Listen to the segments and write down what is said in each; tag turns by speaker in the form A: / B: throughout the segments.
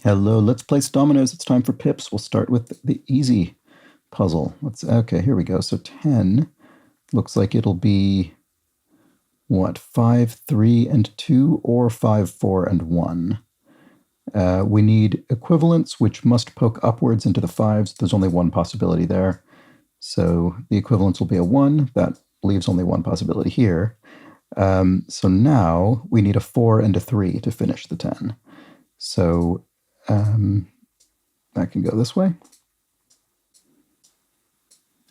A: Hello, let's play dominoes. It's time for pips. We'll start with the easy puzzle. Okay, here we go. So 10 looks like it'll be what? 5, 3, and 2, or 5, 4, and 1. We need equivalents, which must poke upwards into the 5s. There's only one possibility there. So the equivalence will be a 1. That leaves only one possibility here. So now we need a 4 and a 3 to finish the 10. So that can go this way.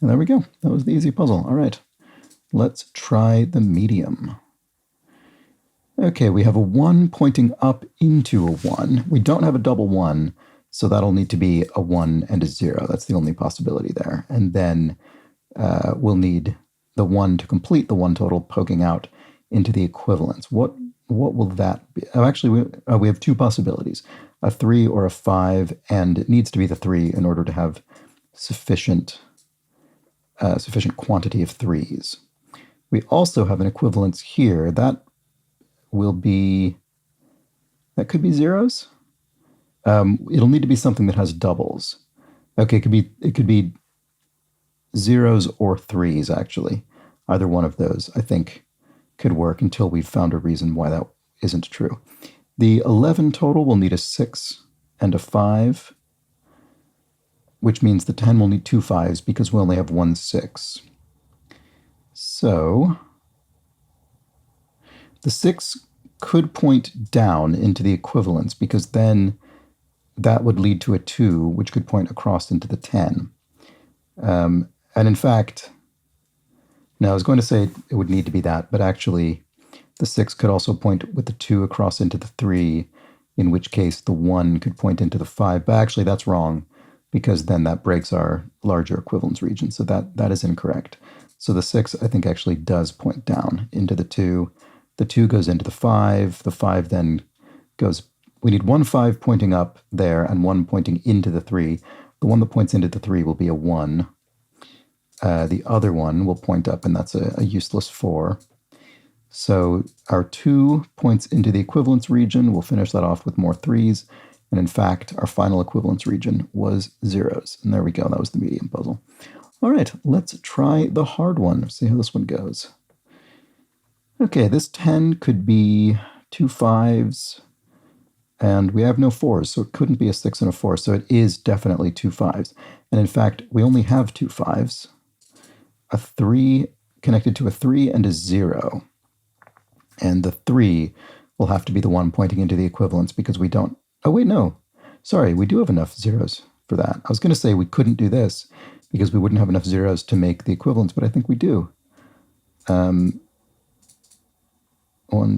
A: And there we go. That was the easy puzzle. All right. Let's try the medium. Okay, we have a 1 pointing up into a 1. We don't have a double 1, so that'll need to be a 1 and a 0. That's the only possibility there. And then we'll need the 1 to complete the 1 total poking out into the equivalence. What will that be? Oh, actually, we have two possibilities, a 3 or a 5, and it needs to be the 3 in order to have sufficient quantity of 3s. We also have an equivalence here. That could be 0s. It'll need to be something that has doubles. Okay, it could be 0s or 3s, actually. Either one of those, I think, could work until we've found a reason why that isn't true. The 11 total will need a 6 and a 5, which means the 10 will need 2 5s because we only have 1 6. So the 6 could point down into the equivalence because then that would lead to a 2, which could point across into the 10. And in fact, no, I was going to say it would need to be that, but actually the 6 could also point with the 2 across into the 3, in which case the 1 could point into the 5. But actually that's wrong because then that breaks our larger equivalence region. So that is incorrect. So the 6, I think, actually does point down into the 2. The 2 goes into the 5. The 5 then goes... We need 1 5 pointing up there and 1 pointing into the 3. The one that points into the 3 will be a 1. The other one will point up, and that's a useless 4. So our 2 points into the equivalence region. We'll finish that off with more 3s. And in fact, our final equivalence region was 0s. And there we go. That was the medium puzzle. All right, let's try the hard one. See how this one goes. Okay, this 10 could be 2 5s, and we have no 4s, so it couldn't be a 6 and a 4, so it is definitely 2 5s. And in fact, we only have 2 5s, a 3 connected to a 3 and a 0. And the 3 will have to be the one pointing into the equivalence because we don't... Oh, wait, no. Sorry, we do have enough 0s for that. I was going to say we couldn't do this because we wouldn't have enough 0s to make the equivalence, but I think we do. 1,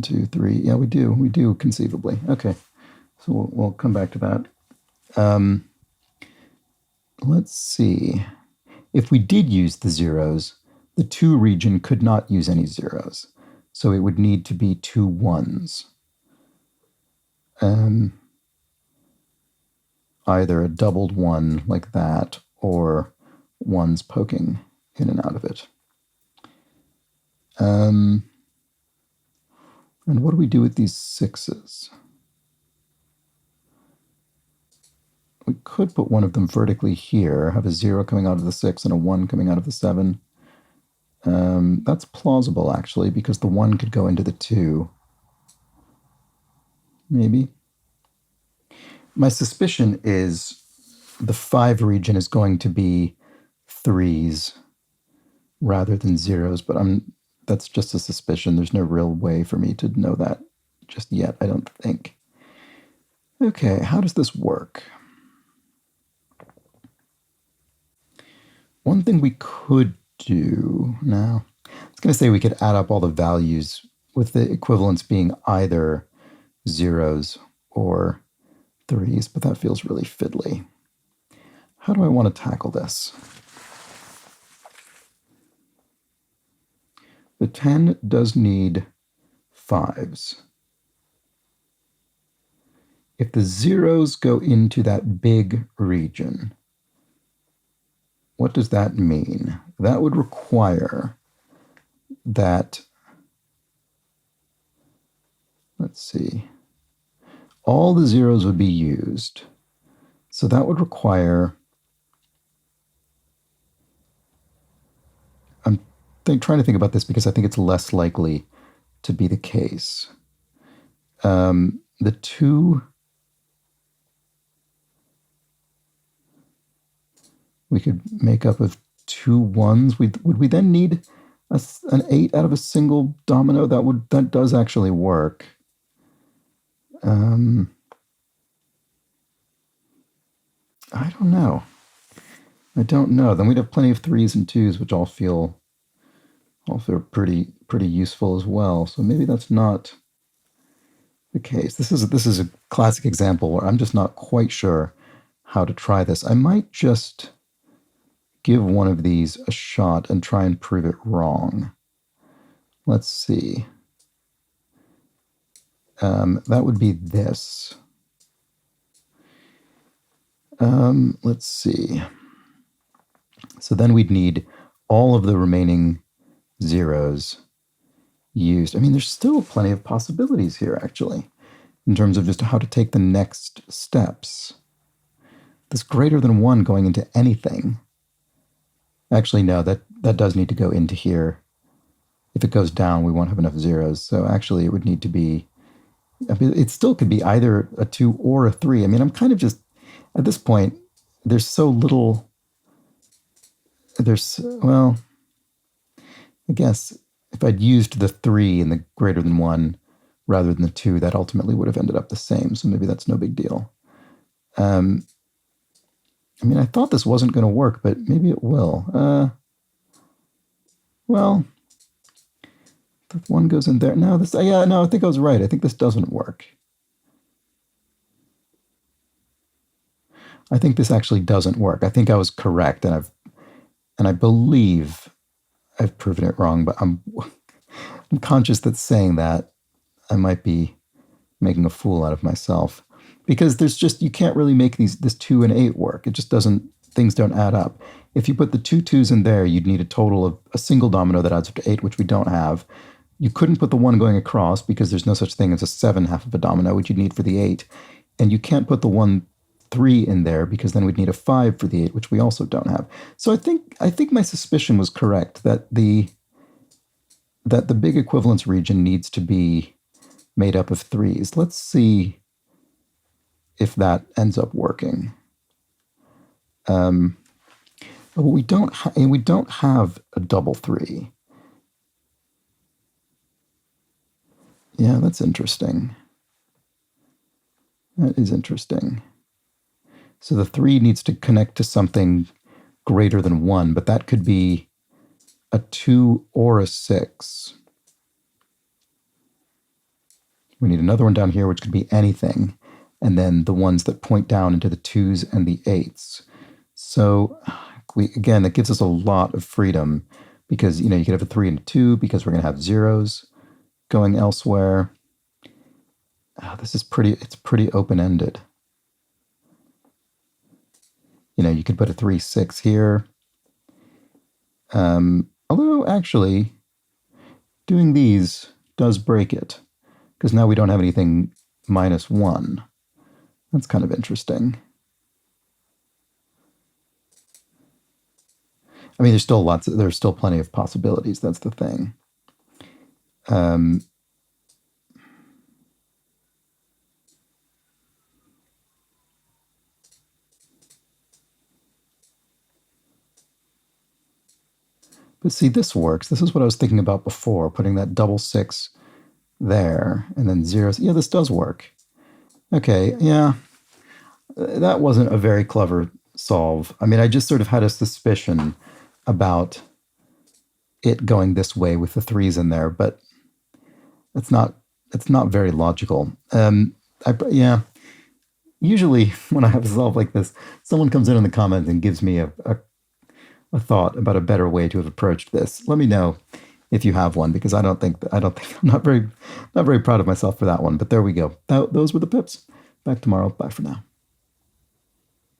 A: 2, 3. Yeah, we do. We do, conceivably. Okay, so we'll come back to that. Let's see. If we did use the 0s, the 2 region could not use any 0s. So it would need to be 2 1s. Either a doubled 1 like that, or 1s poking in and out of it. And what do we do with these 6s? We could put one of them vertically here, have a 0 coming out of the 6 and a 1 coming out of the 7. That's plausible, actually, because the 1 could go into the 2. Maybe. My suspicion is the 5 region is going to be 3s rather than 0s, but that's just a suspicion. There's no real way for me to know that just yet, I don't think. Okay, how does this work? One thing we could do now, I was going to say we could add up all the values with the equivalence being either 0s or 3s, but that feels really fiddly. How do I want to tackle this? The 10 does need 5s. If the 0s go into that big region, what does that mean? That would require that, let's see, all the zeros would be used. So that would require, I'm trying to think about this because I think it's less likely to be the case. The 2, we could make up of 2 1s. Would we then need an 8 out of a single domino? That does actually work. I don't know. Then we'd have plenty of 3s and 2s, which all feel pretty useful as well. So maybe that's not the case. This is a classic example where I'm just not quite sure how to try this. I might just give one of these a shot and try and prove it wrong. Let's see. That would be this. Let's see. So then we'd need all of the remaining zeros used. I mean, there's still plenty of possibilities here, actually, in terms of just how to take the next steps. This greater than 1 going into anything. Actually, no, that does need to go into here. If it goes down, we won't have enough zeros. So actually, it would need to be, it still could be either a 2 or a 3. I mean, I'm kind of just, at this point, there's so little, well, I guess if I'd used the 3 in the greater than 1 rather than the 2, that ultimately would have ended up the same. So maybe that's no big deal. I mean, I thought this wasn't going to work, but maybe it will. Well, the 1 goes in there. No, I think I was right. I think this doesn't work. I think this actually doesn't work. I think I was correct, and I believe I've proven it wrong, but I'm conscious that saying that I might be making a fool out of myself, because you can't really make this 2 and 8 work. It just doesn't, things don't add up. If you put the 2 2s in there, you'd need a total of a single domino that adds up to 8, which we don't have. You couldn't put the 1 going across because there's no such thing as a 7 half of a domino, which you'd need for the 8. And you can't put the 1 3 in there because then we'd need a 5 for the 8, which we also don't have. So I think my suspicion was correct that the big equivalence region needs to be made up of 3s. Let's see if that ends up working. We don't have a double 3. Yeah, that's interesting. That is interesting. So the 3 needs to connect to something greater than 1, but that could be a 2 or a 6. We need another one down here, which could be anything, and then the ones that point down into the 2s and the 8s. So again, that gives us a lot of freedom because, you could have a 3 and a 2 because we're going to have zeros going elsewhere. This is it's pretty open-ended. You could put a 3 6 here. Although actually doing these does break it because now we don't have anything -1. That's kind of interesting. I mean, there's still plenty of possibilities. That's the thing. But see, this works. This is what I was thinking about before, putting that double 6 there and then zeros. Yeah, this does work. Okay, yeah. That wasn't a very clever solve. I mean, I just sort of had a suspicion about it going this way with the 3s in there, but it's not very logical. Yeah. Usually when I have a solve like this, someone comes in the comments and gives me a thought about a better way to have approached this. Let me know if you have one, because I'm not very proud of myself for that one. But there we go. Those were the pips. Back tomorrow. Bye for now.